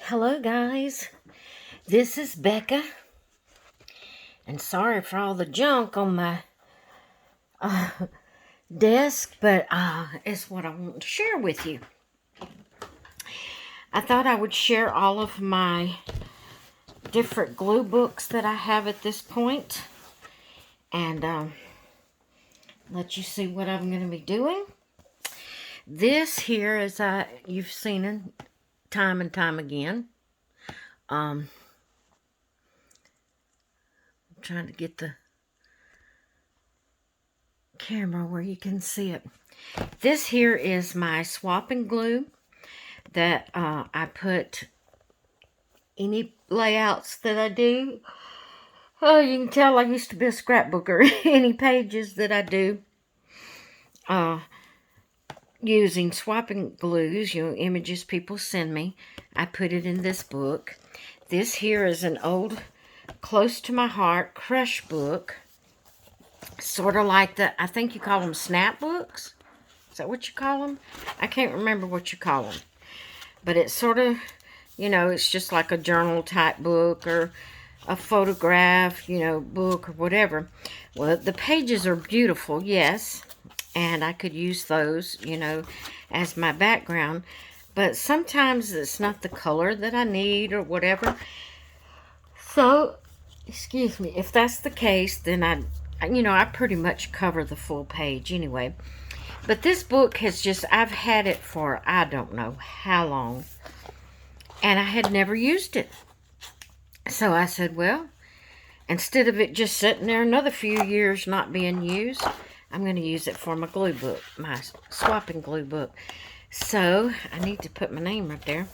Hello guys, this is Becca, and sorry for all the junk on my desk, but it's what I want to share with you. I thought I would share all of my different glue books that I have at this point, and let you see what I'm going to be doing. This here is, you've seen it time and time again. I'm trying to get the camera where you can see it. This here is my swapping glue that I put any layouts that I do. Oh, you can tell I used to be a scrapbooker. Any pages that I do using swapping glues, images people send me, I put it in this book. This here is an old, close to my heart, crush book. Sort of like I think you call them snap books. Is that what you call them? I can't remember what you call them. But it's sort of, it's just like a journal type book or a photograph, book or whatever. Well, the pages are beautiful, yes. And I could use those, as my background. But sometimes it's not the color that I need or whatever. So, excuse me, if that's the case, then I pretty much cover the full page anyway. But this book has I've had it for I don't know how long. And I had never used it. So I said, well, instead of it just sitting there another few years not being used, I'm going to use it for my glue book, my swapping glue book. So I need to put my name right there.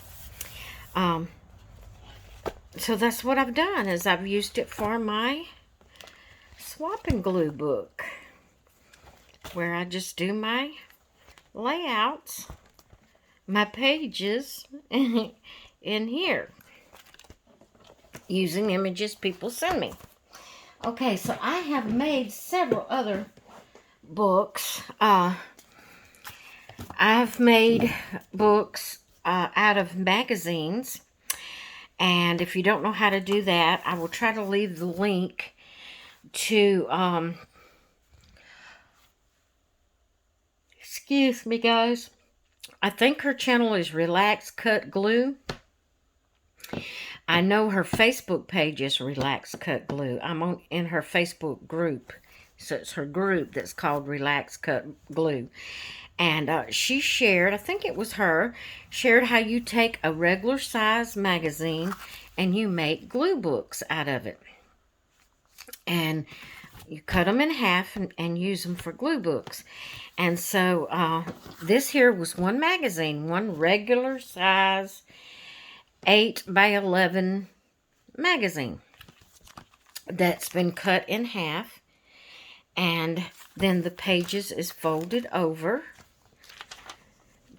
So that's what I've done, is I've used it for my swapping glue book, where I just do my layouts, my pages in here, using images people send me. Okay, so I have made several other books. I've made books out of magazines, and if you don't know how to do that, I will try to leave the link to excuse me guys, I think her channel is Relax Cut Glue. I know her Facebook page is Relax Cut Glue. I'm in her Facebook group. So it's her group that's called Relax Cut Glue. And she shared, I think it was her, shared how you take a regular size magazine and you make glue books out of it. And you cut them in half and use them for glue books. And so this here was one magazine, one regular size 8 by 11 magazine that's been cut in half. And then the pages is folded over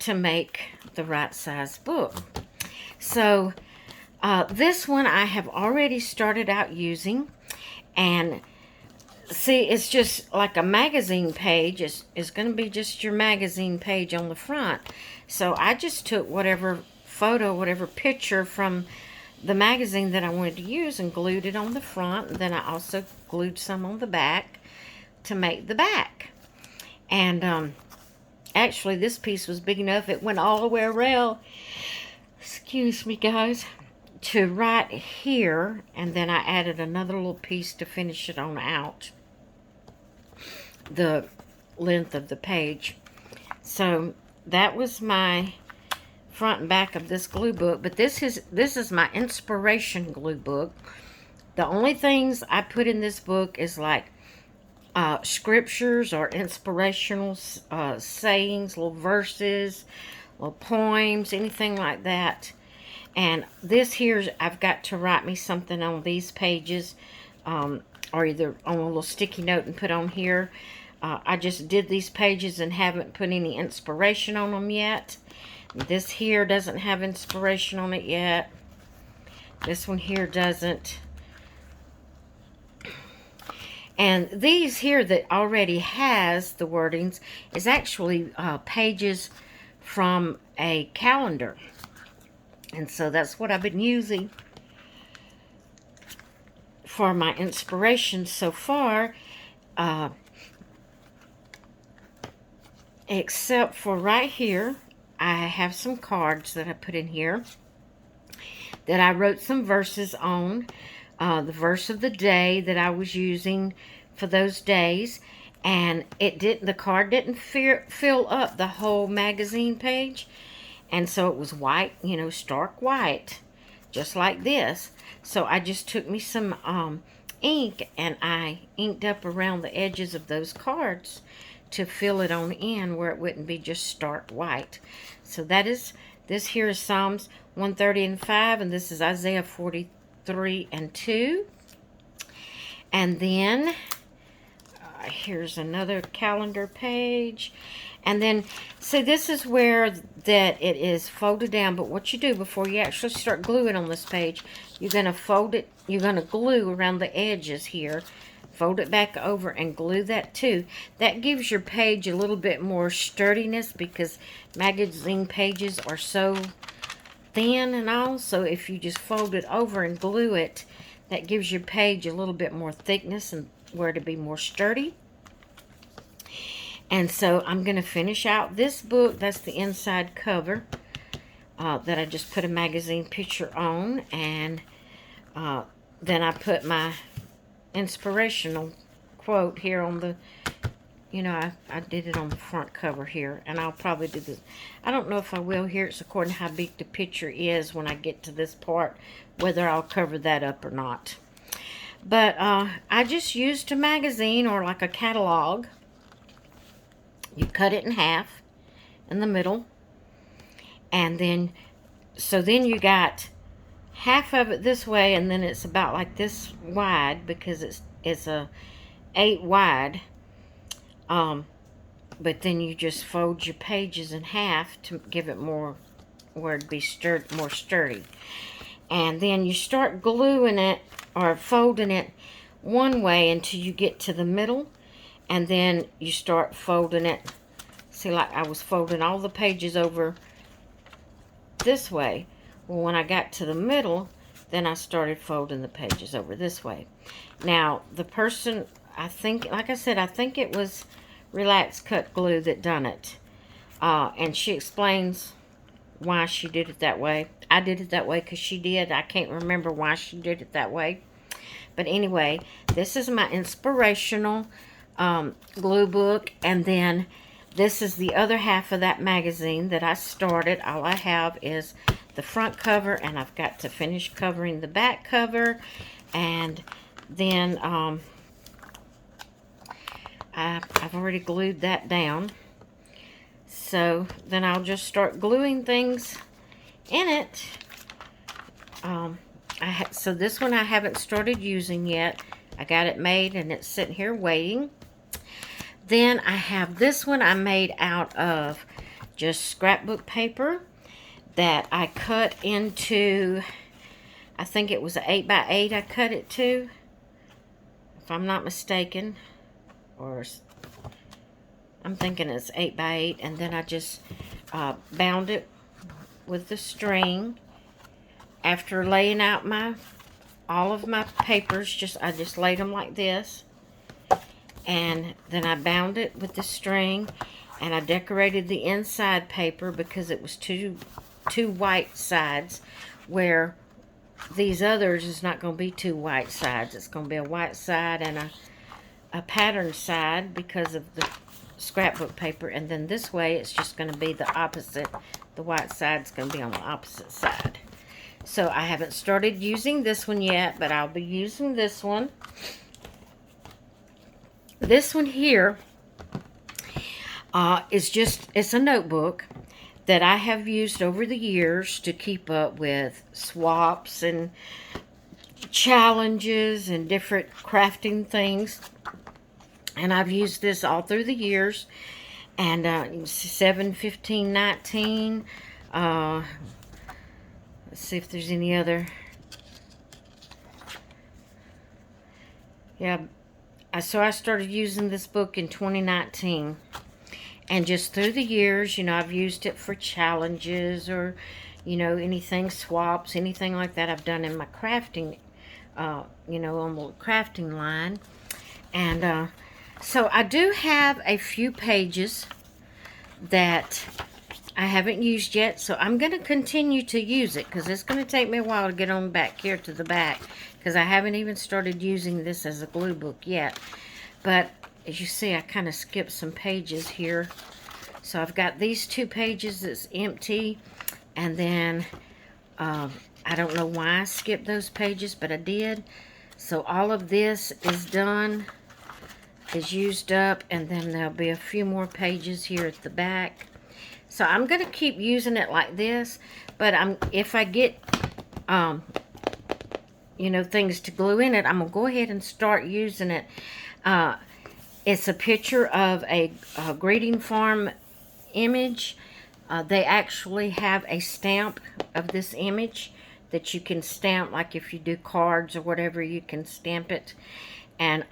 to make the right size book. So this one I have already started out using, and see, it's just like a magazine page. It's going to be just your magazine page on the front. So I just took whatever photo, whatever picture from the magazine that I wanted to use and glued it on the front. And then I also glued some on the back to make the back. And actually this piece was big enough, it went all the way around, excuse me guys, to right here, and then I added another little piece to finish it on out the length of the page. So that was my front and back of this glue book. But this is my inspiration glue book. The only things I put in this book is like scriptures or inspirational sayings, little verses, little poems, anything like that. And this here, I've got to write me something on these pages, or either on a little sticky note and put on here. I just did these pages and haven't put any inspiration on them yet. This here doesn't have inspiration on it yet. This one here doesn't. And these here that already has the wordings is actually pages from a calendar. And so that's what I've been using for my inspiration so far. Except for right here, I have some cards that I put in here that I wrote some verses on. The verse of the day that I was using for those days, and the card didn't fill up the whole magazine page, and so it was white, you know, stark white, just like this. So I just took me some ink and I inked up around the edges of those cards to fill it on in where it wouldn't be just stark white. So this here is Psalms 130 and 5, and this is Isaiah 43 and 2. And then here's another calendar page. And then, see, this is where that it is folded down. But what you do before you actually start gluing on this page, you're going to fold it, you're going to glue around the edges here. Fold it back over and glue that too. That gives your page a little bit more sturdiness because magazine pages are so thin and all. So if you just fold it over and glue it, that gives your page a little bit more thickness and where to be more sturdy. And so I'm going to finish out this book. That's the inside cover that I just put a magazine picture on. And then I put my inspirational quote here on the, you know, I did it on the front cover here. And I'll probably do this. I don't know if I will here. It's according to how big the picture is when I get to this part, whether I'll cover that up or not. But I just used a magazine or like a catalog. You cut it in half in the middle. And then, so then you got half of it this way, and then it's about like this wide because it's a 8 wide. But then you just fold your pages in half to give it more, where it'd be more sturdy. And then you start gluing it or folding it one way until you get to the middle. And then you start folding it. See, like I was folding all the pages over this way. Well, when I got to the middle, then I started folding the pages over this way. Now, the person, I think, like I said, I think it was Relax Cut Glue that done it. And she explains why she did it that way. I did it that way because she did. I can't remember why she did it that way. But anyway, this is my inspirational glue book, and then this is the other half of that magazine that I started. All I have is the front cover, and I've got to finish covering the back cover, and then I've already glued that down. So then I'll just start gluing things in it. So this one I haven't started using yet. I got it made and it's sitting here waiting. Then I have this one I made out of just scrapbook paper that I cut into, I think it was an 8x8 I cut it to, if I'm not mistaken. Or I'm thinking it's 8x8, and then I just bound it with the string. After laying out all of my papers, I just laid them like this, and then I bound it with the string, and I decorated the inside paper because it was two white sides, where these others is not going to be two white sides. It's going to be a white side and a pattern side because of the scrapbook paper, and then this way it's just going to be the opposite. The white side's going to be on the opposite side. So I haven't started using this one yet, but I'll be using this one. This one here it's a notebook that I have used over the years to keep up with swaps and challenges and different crafting things. And I've used this all through the years. And 7, 15, 19. Let's see if there's any other. Yeah. So I started using this book in 2019. And just through the years, you know, I've used it for challenges or, you know, anything, swaps, anything like that I've done in my crafting, you know, on the crafting line. And so I do have a few pages that I haven't used yet, so I'm going to continue to use it because it's going to take me a while to get on back here to the back because I haven't even started using this as a glue book yet. But as you see, I kind of skipped some pages here. So I've got these 2 pages that's empty, and then I don't know why I skipped those pages, but I did. So all of this is done, is used up, and then there'll be a few more pages here at the back. So I'm going to keep using it like this, but if I get, you know, things to glue in it, I'm going to go ahead and start using it. It's a picture of a greeting farm image. They actually have a stamp of this image that you can stamp, like if you do cards or whatever, you can stamp it and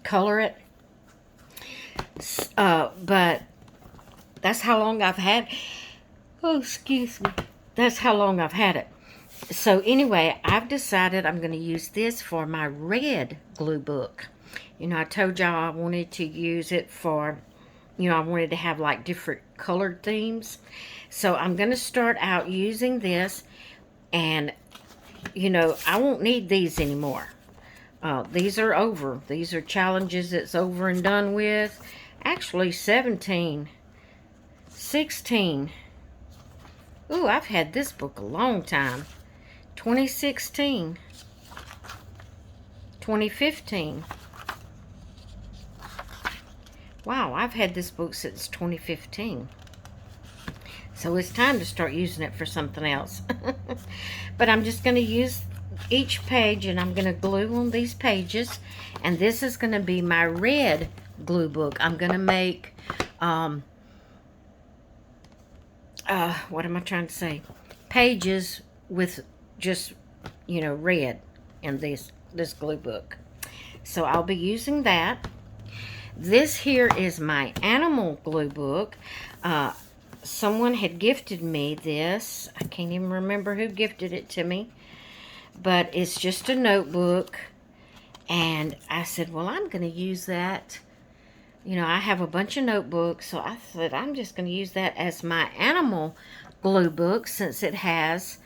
color it. But that's how long I've had. Oh, excuse me. That's how long I've had it. So anyway, I've decided I'm going to use this for my red glue book. You know, I told y'all I wanted to use it for, you know, I wanted to have like different colored themes. So I'm going to start out using this, and, you know, I won't need these anymore. These are over. These are challenges that's over and done with. Actually, 17, 16. Ooh, I've had this book a long time. 2016, 2015. Wow, I've had this book since 2015. So it's time to start using it for something else. But I'm just going to use each page, and I'm going to glue on these pages. And this is going to be my red glue book. I'm going to make, what am I trying to say? Pages with just, you know, red in this glue book. So I'll be using that. This here is my animal glue book. Someone had gifted me this. I can't even remember who gifted it to me. But it's just a notebook. And I said, well, I'm going to use that. You know, I have a bunch of notebooks. So I said, I'm just going to use that as my animal glue book, since it has,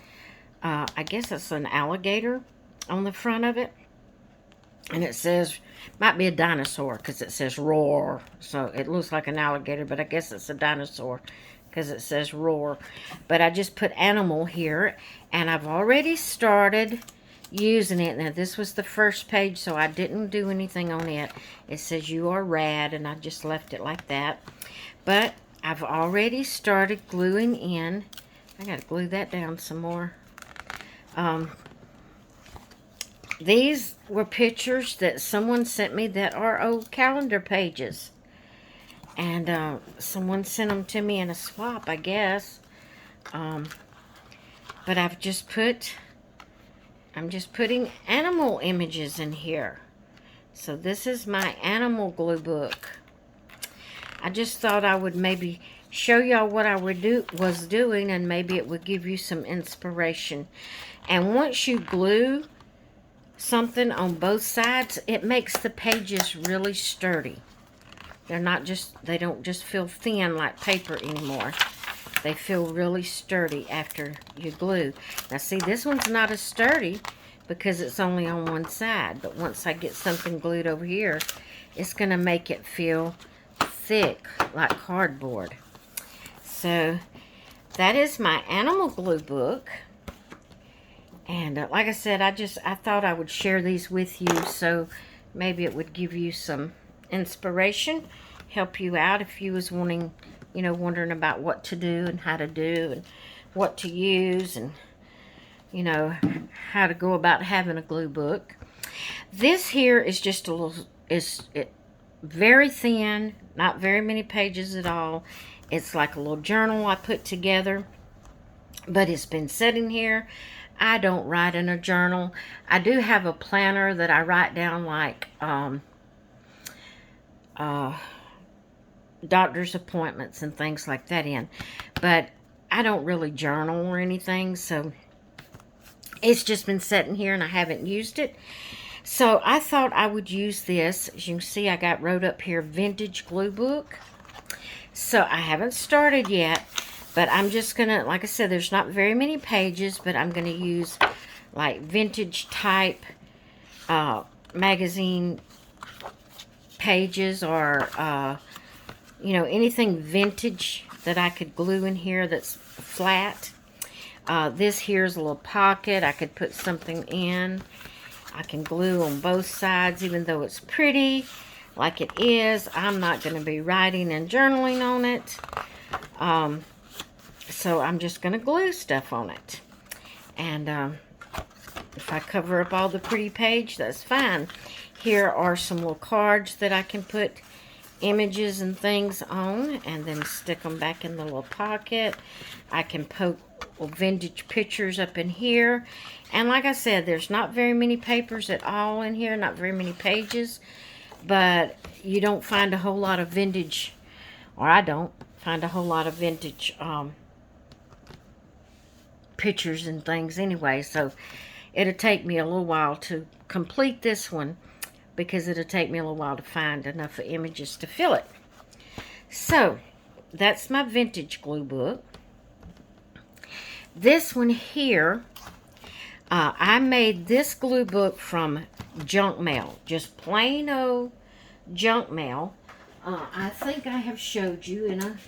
I guess it's an alligator on the front of it. And it says, might be a dinosaur because it says roar. So it looks like an alligator, but I guess it's a dinosaur because it says roar. But I just put animal here, and I've already started using it. Now this was the first page, so I didn't do anything on it. It says you are rad, and I just left it like that. But I've already started gluing in. I gotta glue that down some more. These were pictures that someone sent me that are old calendar pages. And someone sent them to me in a swap, I guess. But I'm just putting animal images in here. So this is my animal glue book. I just thought I would maybe show y'all what I was doing, and maybe it would give you some inspiration. And once you glue something on both sides, it makes the pages really sturdy. They don't just feel thin like paper anymore. They feel really sturdy after you glue. Now see, this one's not as sturdy because it's only on one side, but once I get something glued over here, it's going to make it feel thick like cardboard. So that is my animal glue book. And like I said, I thought I would share these with you, so maybe it would give you some inspiration, help you out if you was wanting, you know, wondering about what to do and how to do and what to use, and, you know, how to go about having a glue book. This here is just a little, very thin, not very many pages at all. It's like a little journal I put together, but it's been sitting here. I don't write in a journal. I do have a planner that I write down like doctor's appointments and things like that in. But I don't really journal or anything, so it's just been sitting here and I haven't used it. So I thought I would use this. As you can see, I got wrote up here, Vintage Gluebook. So I haven't started yet, but I'm just gonna, like I said, there's not very many pages, but I'm gonna use like vintage type magazine pages, or you know, anything vintage that I could glue in here that's flat. This here's a little pocket. I could put something in. I can glue on both sides, even though it's pretty like it is. I'm not going to be writing and journaling on it. So I'm just going to glue stuff on it. And if I cover up all the pretty page, that's fine. Here are some little cards that I can put images and things on, and then stick them back in the little pocket. I can poke vintage pictures up in here. And like I said, there's not very many papers at all in here, not very many pages, but you don't find a whole lot of vintage, or I don't find a whole lot of vintage pictures and things anyway. So it'll take me a little while to complete this one, because it'll take me a little while to find enough images to fill it. So that's my vintage glue book. This one here, I made this glue book from junk mail, just plain old junk mail. I think I have showed you in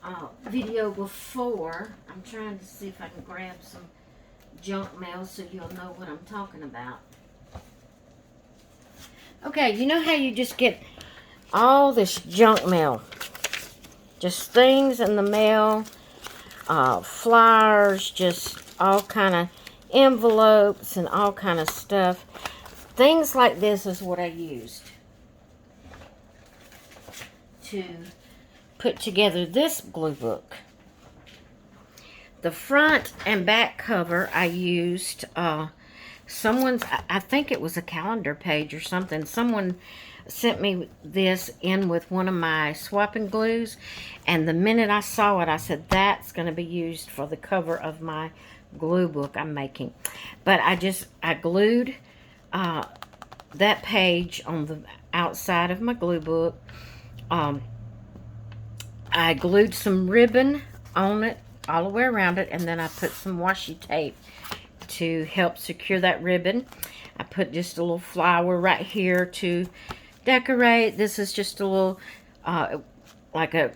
a video before. I'm trying to see if I can grab some junk mail so you'll know what I'm talking about. Okay, you know how you just get all this junk mail? Just things in the mail, flyers, just all kind of envelopes and all kind of stuff. Things like this is what I used to put together this glue book. The front and back cover I used someone's, I think it was a calendar page or something. Someone sent me this in with one of my swapping glues, and the minute I saw it, I said, that's going to be used for the cover of my glue book I'm making. But I glued that page on the outside of my glue book. I glued some ribbon on it all the way around it, and then I put some washi tape to help secure that ribbon. I put just a little flower right here to decorate. This is just a little like a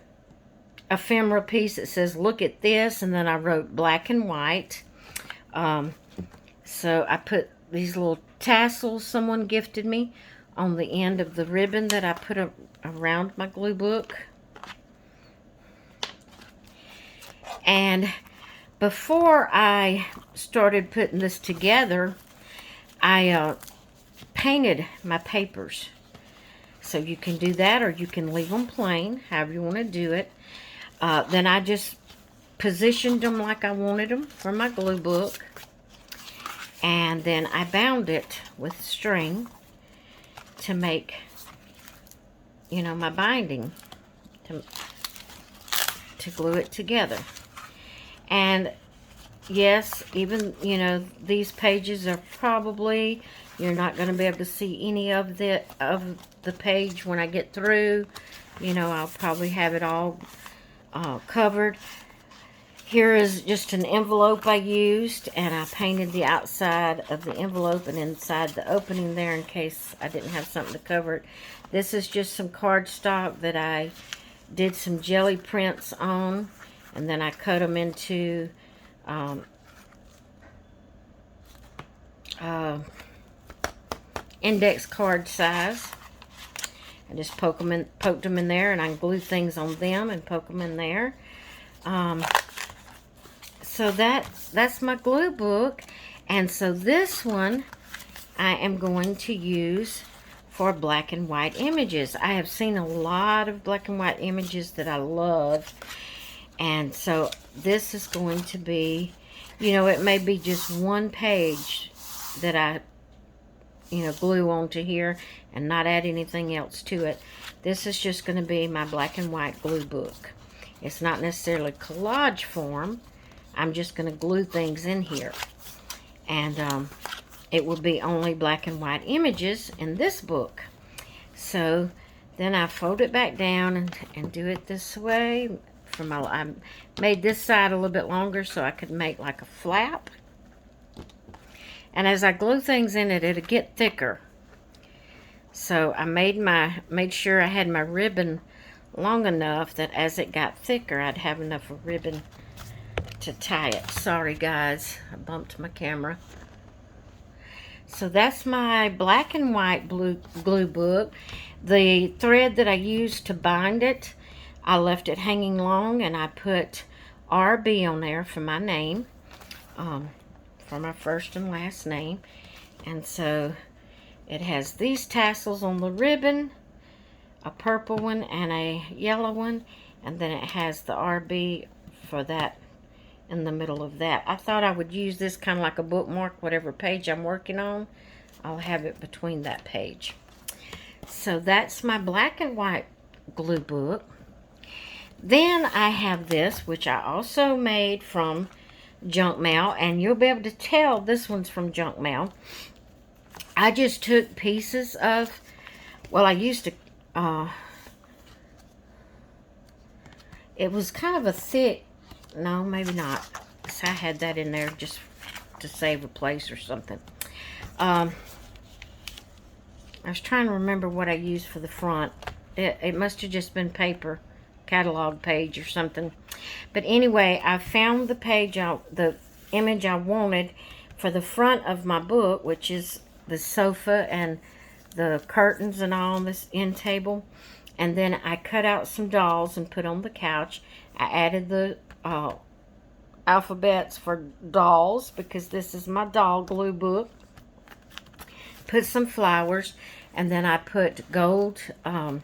ephemera piece that says, look at this, and then I wrote black and white. So I put these little tassels someone gifted me on the end of the ribbon that I put around my glue book. And before I started putting this together, I painted my papers. So you can do that, or you can leave them plain, however you want to do it. Then I just positioned them like I wanted them for my glue book. And then I bound it with string to make, you know, my binding, to glue it together. And yes, even, you know, these pages are probably, you're not going to be able to see any of the page when I get through. You know, I'll probably have it all covered. Here is just an envelope I used, and I painted the outside of the envelope and inside the opening there in case I didn't have something to cover it. This is just some cardstock that I did some jelly prints on, and then I cut them into index card size. I just poked them in there, and I can glue things on them and poke them in there. So that's my glue book. And so this one I am going to use for black and white images. I have seen a lot of black and white images that I love. And so this is going to be, you know, it may be just one page that I glue onto here and not add anything else to it. This is just going to be my black and white glue book. It's not necessarily collage form. I'm just going to glue things in here. And it will be only black and white images in this book. So then I fold it back down and do it this way. I made this side a little bit longer so I could make like a flap. And as I glue things in it, it'll get thicker. So I made sure I had my ribbon long enough that as it got thicker, I'd have enough ribbon to tie it. Sorry guys, I bumped my camera. So that's my black and white glue book. The thread that I used to bind it, I left it hanging long, and I put RB on there for my name, for my first and last name. And so it has these tassels on the ribbon, a purple one and a yellow one, and then it has the RB for that in the middle of that. I thought I would use this kind of like a bookmark, whatever page I'm working on. I'll have it between that page. So that's my black and white glue book. Then I have this, which I also made from junk mail, and you'll be able to tell this one's from junk mail. I just took pieces of, well, I used to, it was kind of a thick, no, maybe not. So I had that in there just to save a place or something. I was trying to remember what I used for the front. It must have just been paper, catalog page or something. But anyway, I found the page, the image I wanted for the front of my book, which is the sofa and the curtains and all on this end table. And then I cut out some dolls and put on the couch. I added the alphabets for dolls because this is my doll glue book. Put some flowers, and then I put gold, what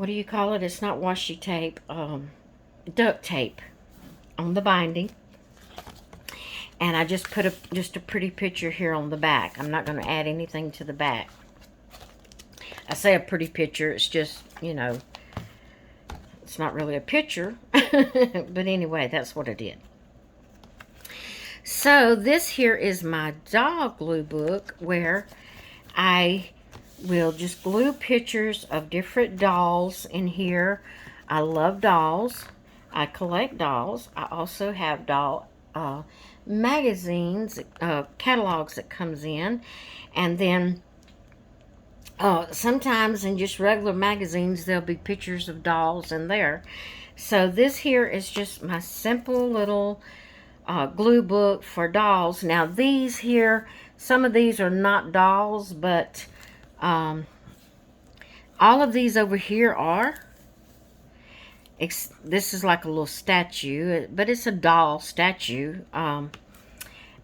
do you call it? It's not washi tape, duct tape on the binding. And I just put just a pretty picture here on the back. I'm not going to add anything to the back. I say a pretty picture, it's just, it's not really a picture. But anyway, that's what I did. So this here is my doll glue book, where I will just glue pictures of different dolls in here. I love dolls. I collect dolls. I also have doll magazines, catalogs that comes in. And then sometimes in just regular magazines, there'll be pictures of dolls in there. So this here is just my simple little glue book for dolls. Now these here, some of these are not dolls, but all of these over here are. This is like a little statue, but it's a doll statue. And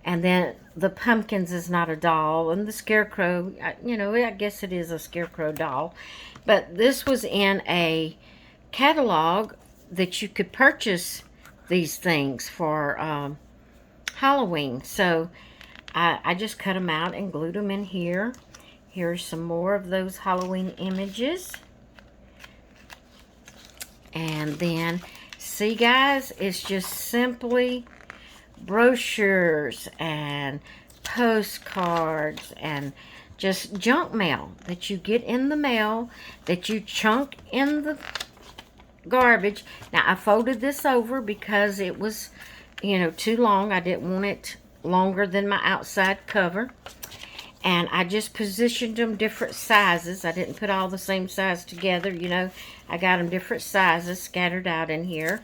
then the pumpkins is not a doll, and the scarecrow, I guess it is a scarecrow doll. But this was in a catalog that you could purchase these things for Halloween. So I just cut them out and glued them in here. Here's some more of those Halloween images. And then, see guys, it's just simply brochures and postcards and just junk mail that you get in the mail, that you chunk in the garbage. Now I folded this over because it was, too long. I didn't want it longer than my outside cover. And I just positioned them different sizes. I didn't put all the same size together, I got them different sizes scattered out in here.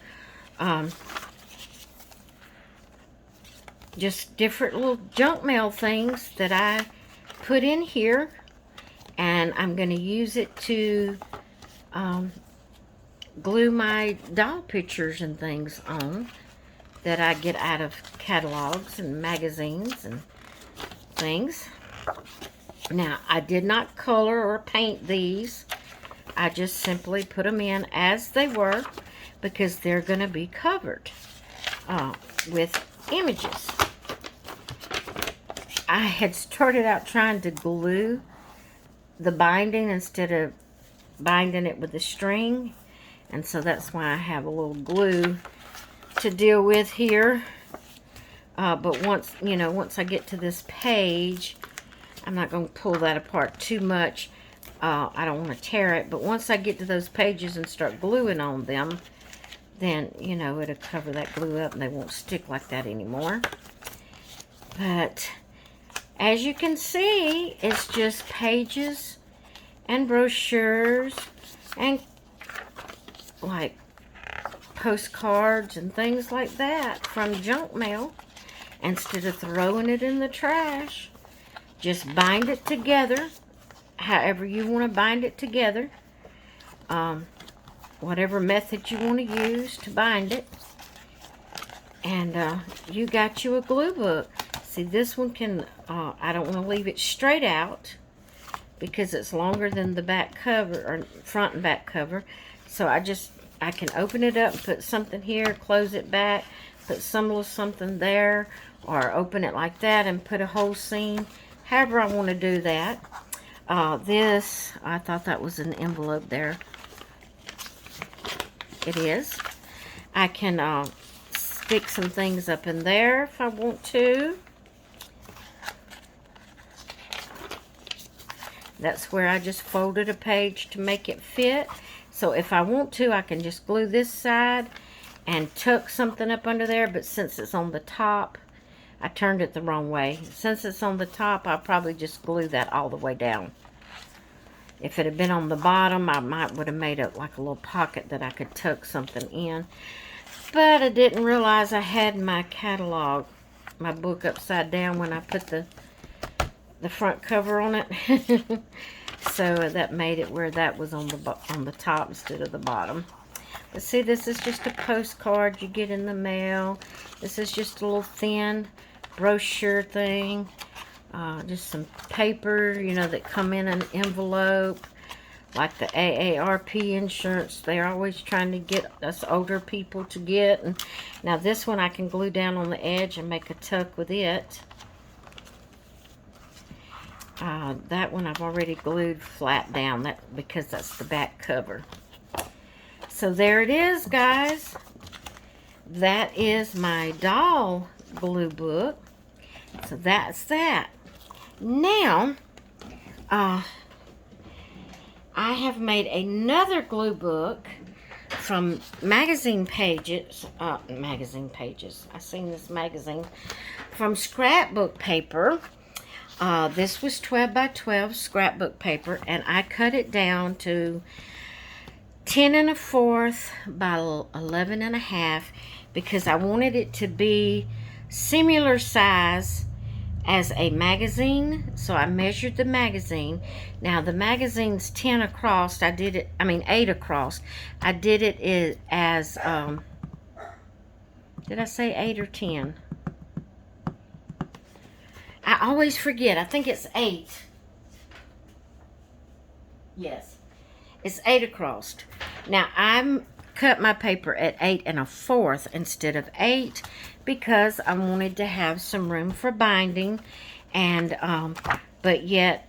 Just different little junk mail things that I put in here. And I'm going to use it to glue my doll pictures and things on that I get out of catalogs and magazines and things. Now, I did not color or paint these. I just simply put them in as they were because they're going to be covered with images. I had started out trying to glue the binding instead of binding it with the string, and so that's why I have a little glue to deal with here. But once I get to this page, I'm not going to pull that apart too much. I don't want to tear it, but once I get to those pages and start gluing on them, then it'll cover that glue up and they won't stick like that anymore. But as you can see, it's just pages and brochures and like postcards and things like that from junk mail. Instead of throwing it in the trash, just bind it together however you want to bind it together. Whatever method you want to use to bind it. And you got you a glue book. See, this one can, I don't want to leave it straight out because it's longer than the back cover, or front and back cover. So I can open it up and put something here, close it back, put some little something there, or open it like that and put a whole seam. However I want to do that. This, I thought that was an envelope there. It is. I can stick some things up in there if I want to. That's where I just folded a page to make it fit. So if I want to, I can just glue this side and tuck something up under there. But since it's on the top, I turned it the wrong way. Since it's on the top, I'll probably just glue that all the way down. If it had been on the bottom, I would have made it like a little pocket that I could tuck something in. But I didn't realize I had my catalog, my book, upside down when I put the front cover on it. So that made it where that was on the top instead of the bottom. But see, this is just a postcard you get in the mail. This is just a little thin brochure thing. Just some paper, that come in an envelope. Like the AARP insurance, they're always trying to get us older people to get. And now this one I can glue down on the edge and make a tuck with it. That one I've already glued flat down, because that's the back cover. So there it is, guys. That is my doll glue book. So that's that. Now, I have made another glue book from magazine pages. I seen this magazine from Scrapbook Paper. This was 12 by 12 scrapbook paper, and I cut it down to 10 1/4 by 11 1/2 because I wanted it to be similar size as a magazine. So I measured the magazine. Now the magazine's 10 across. 8 across. I did it as did I say 8 or 10? I always forget. I think it's 8. Yes. It's 8 across. Now I cut my paper at 8 1/4 instead of 8 because I wanted to have some room for binding, and but yet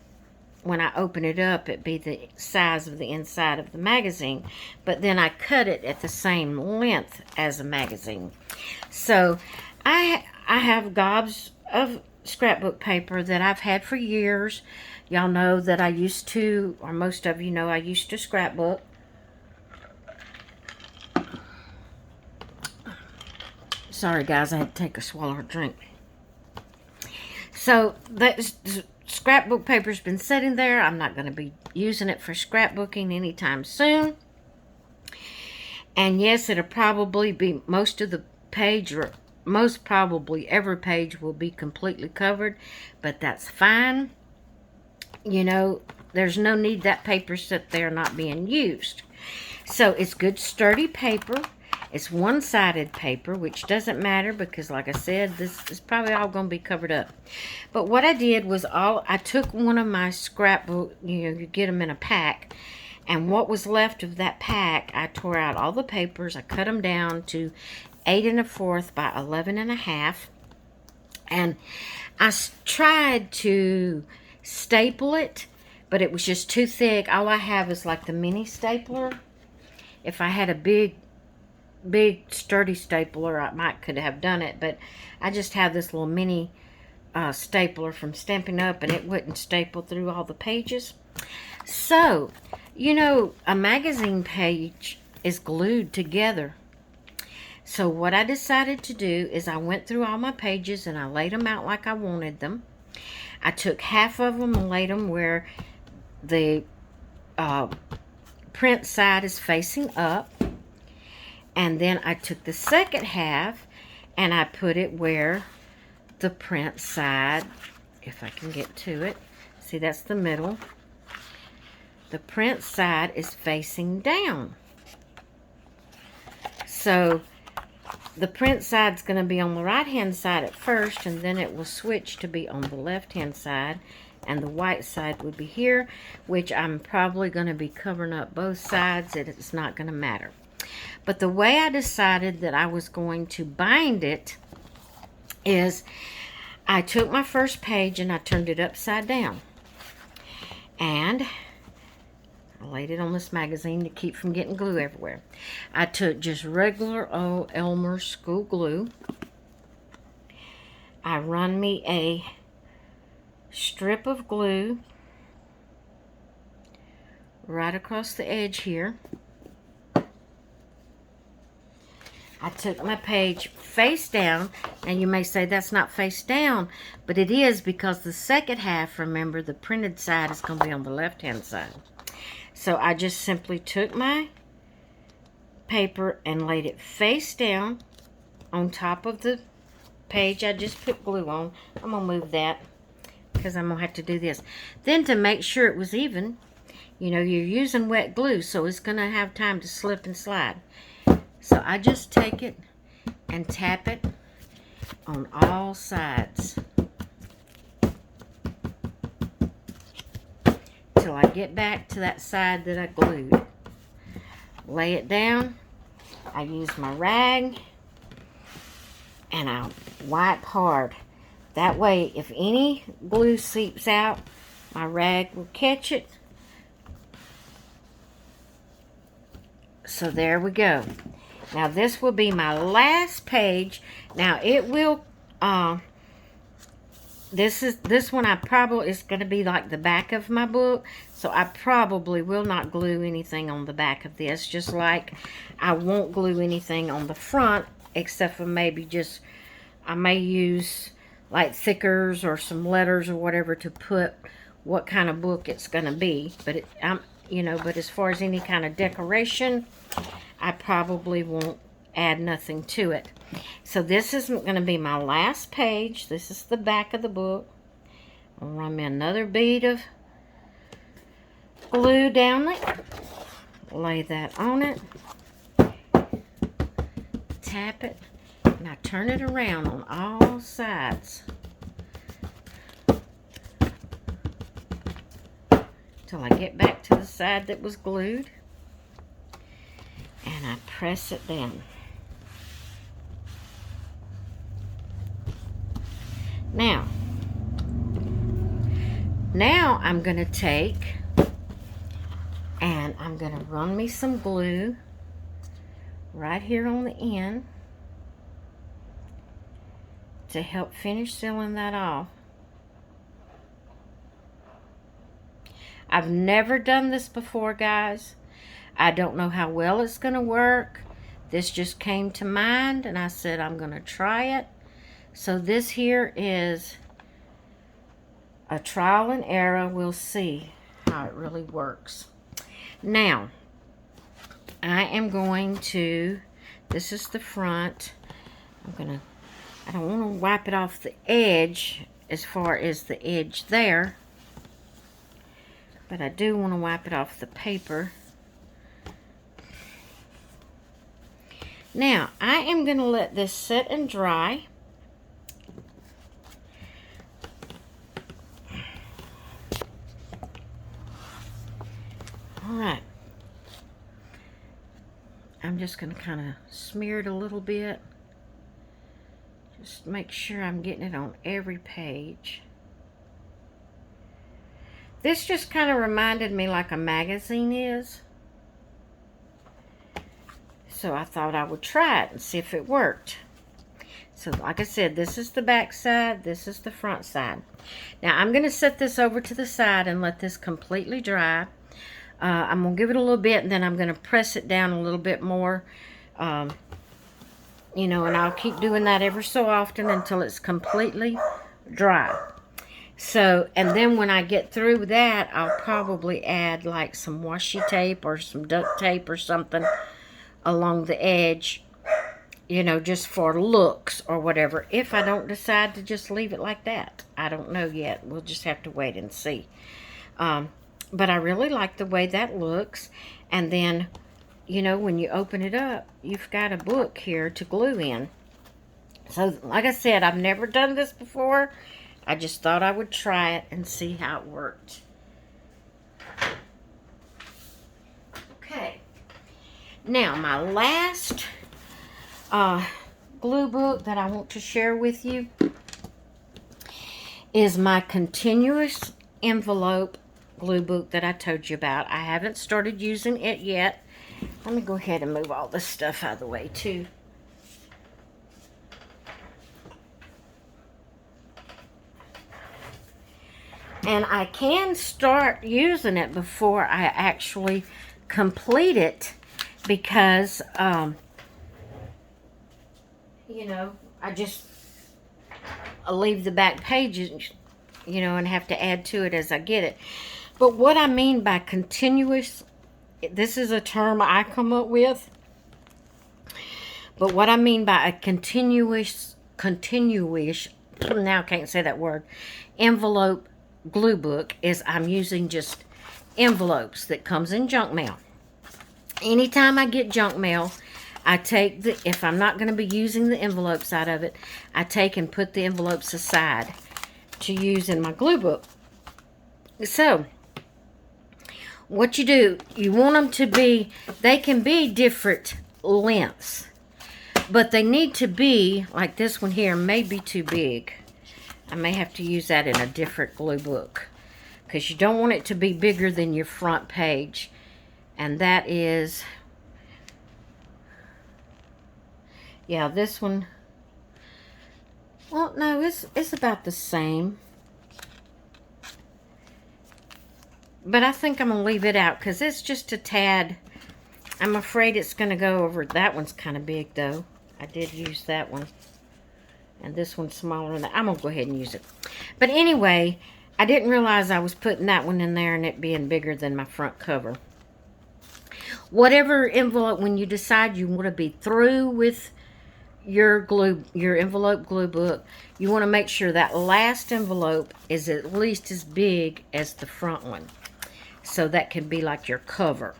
when I open it up, it be the size of the inside of the magazine. But then I cut it at the same length as a magazine. So I have gobs of scrapbook paper that I've had for years. Y'all know that I used to, or most of you know, I used to scrapbook. Sorry guys, I had to take a swallow of drink. So that scrapbook paper's been sitting there. I'm not going to be using it for scrapbooking anytime soon. And yes, it'll probably be most of the page, or most probably every page will be completely covered, but that's fine. There's no need that paper sit there not being used. So it's good sturdy paper. It's one-sided paper, which doesn't matter because, like I said, this is probably all going to be covered up. But what I did was I took one of my scrapbook, you get them in a pack, and what was left of that pack, I tore out all the papers. I cut them down to 8 1/4 by 11 1/2. And I tried to staple it, but it was just too thick. All I have is like the mini stapler. If I had a big sturdy stapler, I could have done it, but I just have this little mini stapler from Stampin' Up, and it wouldn't staple through all the pages. So, you know, a magazine page is glued together. So what I decided to do is I went through all my pages and I laid them out like I wanted them. I took half of them and laid them where the print side is facing up. And then I took the second half and I put it where the print side, if I can get to it, see, that's the middle. The print side is facing down. So the print side's going to be on the right hand side at first, and then it will switch to be on the left hand side, and the white side would be here, which I'm probably going to be covering up both sides. It's not going to matter. But the way I decided that I was going to bind it is I took my first page and I turned it upside down. And I laid it on this magazine to keep from getting glue everywhere. I took just regular old Elmer's school glue. I run me a strip of glue right across the edge here. I took my page face down, and you may say that's not face down, but it is, because the second half, remember, the printed side is going to be on the left hand side. So I just simply took my paper and laid it face down on top of the page I just put glue on. I'm going to move that because I'm going to have to do this. Then, to make sure it was even, you know, you're using wet glue, so it's going to have time to slip and slide. So I just take it and tap it on all sides till I get back to that side that I glued. Lay it down. I use my rag and I wipe hard. That way, if any glue seeps out, my rag will catch it. So there we go. Now this will be my last page. Now it will, this one I probably is going to be like the back of my book. So I probably will not glue anything on the back of this. Just like I won't glue anything on the front, except for maybe just, I may use like thickers or some letters or whatever to put what kind of book it's going to be. But you know, but as far as any kind of decoration, I probably won't add nothing to it. So this is going to be my last page. This is the back of the book. I'll run me another bead of glue down it. Lay that on it. Tap it. And I turn it around on all sides till I get back to the side that was glued. And I press it down. Now I'm going to take and I'm going to run me some glue right here on the end to help finish sealing that off. I've never done this before, guys. I don't know how well it's going to work. This just came to mind and I said I'm going to try it. So this here is a trial and error. We'll see how it really works. Now, I am going to, this is the front. I don't want to wipe it off the edge as far as the edge there, but I do want to wipe it off the paper. Now, I am going to let this sit and dry. Alright. I'm just going to kind of smear it a little bit. Just make sure I'm getting it on every page. This just kind of reminded me like a magazine is. So I thought I would try it and see if it worked. So like I said, this is the back side, this is the front side. Now I'm going to set this over to the side and let this completely dry. I'm going to give it a little bit, and then I'm going to press it down a little bit more. You know, and I'll keep doing that ever so often until it's completely dry. So, and then when I get through that, I'll probably add like some washi tape or some duct tape or something along the edge, you know, just for looks or whatever. If I don't decide to just leave it like that, I don't know yet. We'll just have to wait and see. But I really like the way that looks. And then, you know, when you open it up, you've got a book here to glue in. So, like I said, I've never done this before. I just thought I would try it and see how it worked. Okay. Now, my last glue book that I want to share with you is my continuous envelope glue book that I told you about. I haven't started using it yet. Let me go ahead and move all this stuff out of the way too. And I can start using it before I actually complete it because, you know, I leave the back pages, you know, and have to add to it as I get it. But what I mean by continuous, this is a term I come up with. But what I mean by a continuous, now I can't say that word, envelope glue book is I'm using just envelopes that comes in junk mail. Anytime I get junk mail, I take if I'm not going to be using the envelopes out of it, I take and put the envelopes aside to use in my glue book. So, what you do, you want them to be, they can be different lengths, but they need to be, like this one here may be too big. I may have to use that in a different glue book because you don't want it to be bigger than your front page. And that is, yeah, this one, well, no, it's about the same. But I think I'm going to leave it out because it's just a tad. I'm afraid it's going to go over. That one's kind of big, though. I did use that one. And this one's smaller than that. I'm going to go ahead and use it. But anyway, I didn't realize I was putting that one in there and it being bigger than my front cover. Whatever envelope, when you decide you want to be through with your envelope glue book, you want to make sure that last envelope is at least as big as the front one. So that can be like your cover.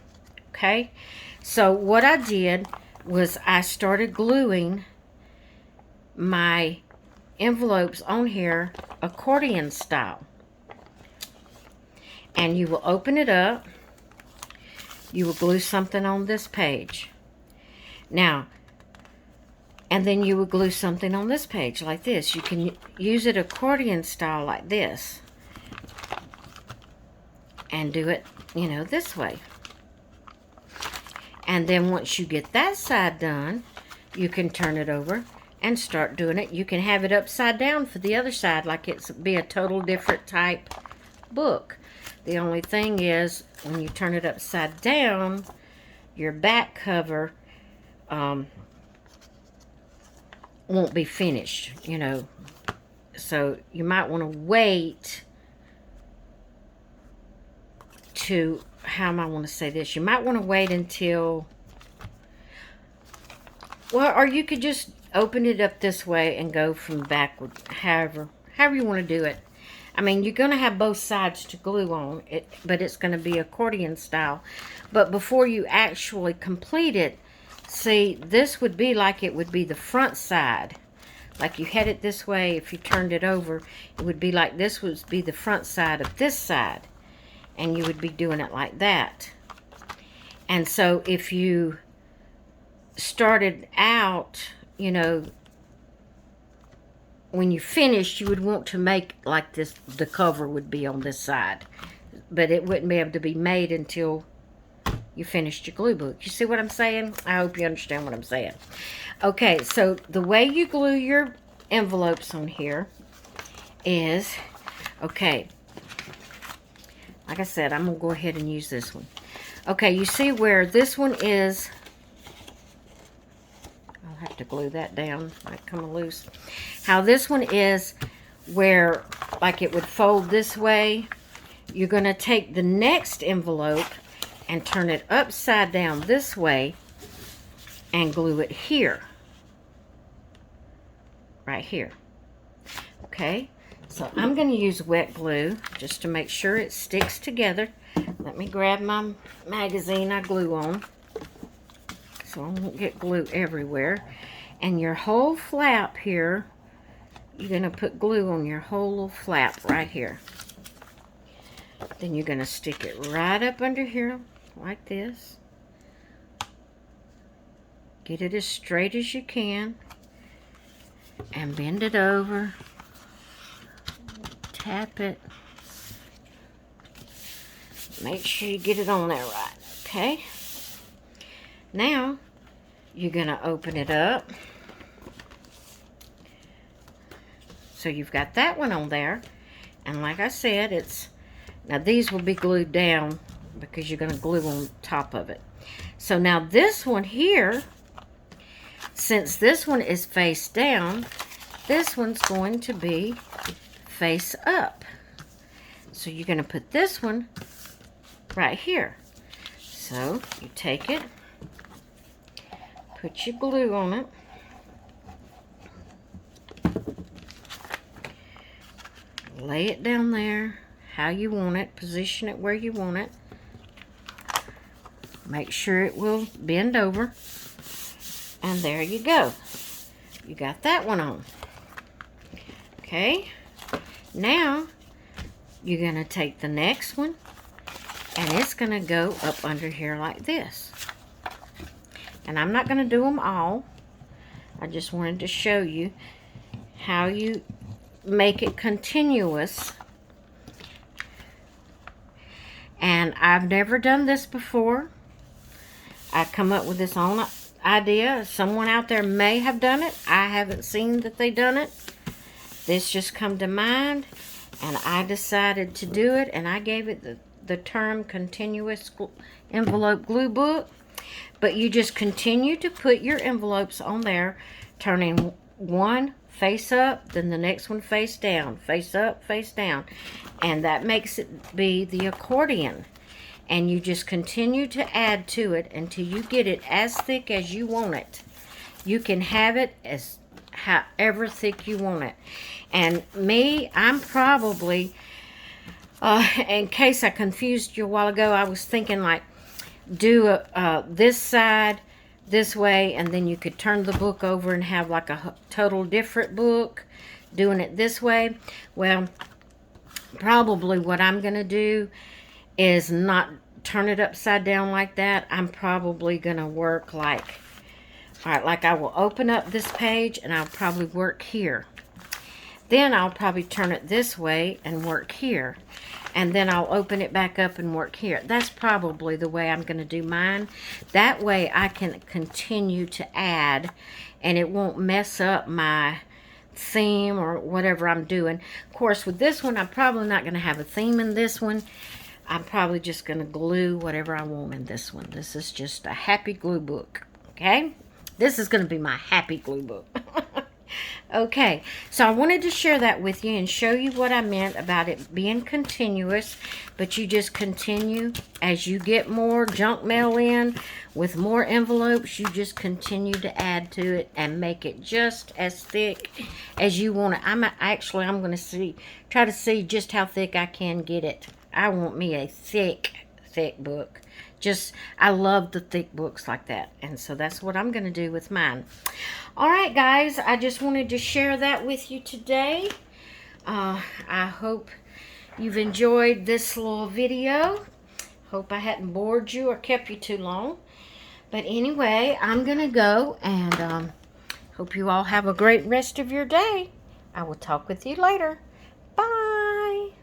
Okay? So what I did was I started gluing my envelopes on here accordion style. And you will open it up. You will glue something on this page. Now, and then you will glue something on this page like this. You can use it accordion style like this. And do it, you know, this way. And then once you get that side done, you can turn it over and start doing it. You can have it upside down for the other side, like it's be a total different type book. The only thing is, when you turn it upside down, your back cover won't be finished, you know. So you might want to wait to, how am I want to say this? You might want to wait until, well, or you could just open it up this way and go from backward, however you want to do it. I mean, you're going to have both sides to glue on, but it's going to be accordion style. But before you actually complete it, see, this would be like it would be the front side. Like you had it this way, if you turned it over, it would be like this would be the front side of this side. And you would be doing it like that. And so if you started out, you know, when you finish, you would want to make like this, the cover would be on this side. But it wouldn't be able to be made until you finished your glue book. You see what I'm saying? I hope you understand what I'm saying. Okay, so the way you glue your envelopes on here is, okay, like I said, I'm going to go ahead and use this one. Okay, you see where this one is, I'll have to glue that down, might come loose. How this one is where, like it would fold this way, you're going to take the next envelope and turn it upside down this way and glue it here. Right here. Okay, so I'm going to use wet glue just to make sure it sticks together. Let me grab my magazine I glue on so I won't get glue everywhere. And your whole flap here, you're going to put glue on your whole little flap right here. Then you're going to stick it right up under here like this. Get it as straight as you can. And bend it over. Tap it. Make sure you get it on there right. Okay. Now, you're going to open it up. So you've got that one on there. And like I said, it's... Now these will be glued down because you're going to glue on top of it. So now this one here, since this one is face down, this one's going to be face up. So you're going to put this one right here. So you take it, put your glue on it, lay it down there how you want it, position it where you want it. Make sure it will bend over. And there you go. You got that one on. Okay. Now, you're going to take the next one, and it's going to go up under here like this. And I'm not going to do them all. I just wanted to show you how you make it continuous. And I've never done this before. I come up with this own idea. Someone out there may have done it. I haven't seen that they done it. This just come to mind, and I decided to do it, and I gave it the term continuous envelope glue book. But you just continue to put your envelopes on there, turning one face up, then the next one face down, face up, face down. And that makes it be the accordion. And you just continue to add to it until you get it as thick as you want it. You can have it as however thick you want it. And me, I'm probably, in case I confused you a while ago, I was thinking like, do this side this way, and then you could turn the book over and have like a total different book, doing it this way. Well, probably what I'm going to do is not turn it upside down like that. I'm probably going to work like, all right, like I will open up this page and I'll probably work here. Then I'll probably turn it this way and work here. And then I'll open it back up and work here. That's probably the way I'm going to do mine. That way I can continue to add and it won't mess up my theme or whatever I'm doing. Of course, with this one, I'm probably not going to have a theme in this one. I'm probably just going to glue whatever I want in this one. This is just a happy glue book, okay? This is going to be my happy glue book. Okay, so I wanted to share that with you and show you what I meant about it being continuous, but you just continue as you get more junk mail in with more envelopes. You just continue to add to it and make it just as thick as you want it. I'm going to try to see just how thick I can get it. I want me a thick book. I love the thick books like that. And so that's what I'm going to do with mine. All right, guys. I just wanted to share that with you today. I hope you've enjoyed this little video. Hope I hadn't bored you or kept you too long. But anyway, I'm going to go and hope you all have a great rest of your day. I will talk with you later. Bye.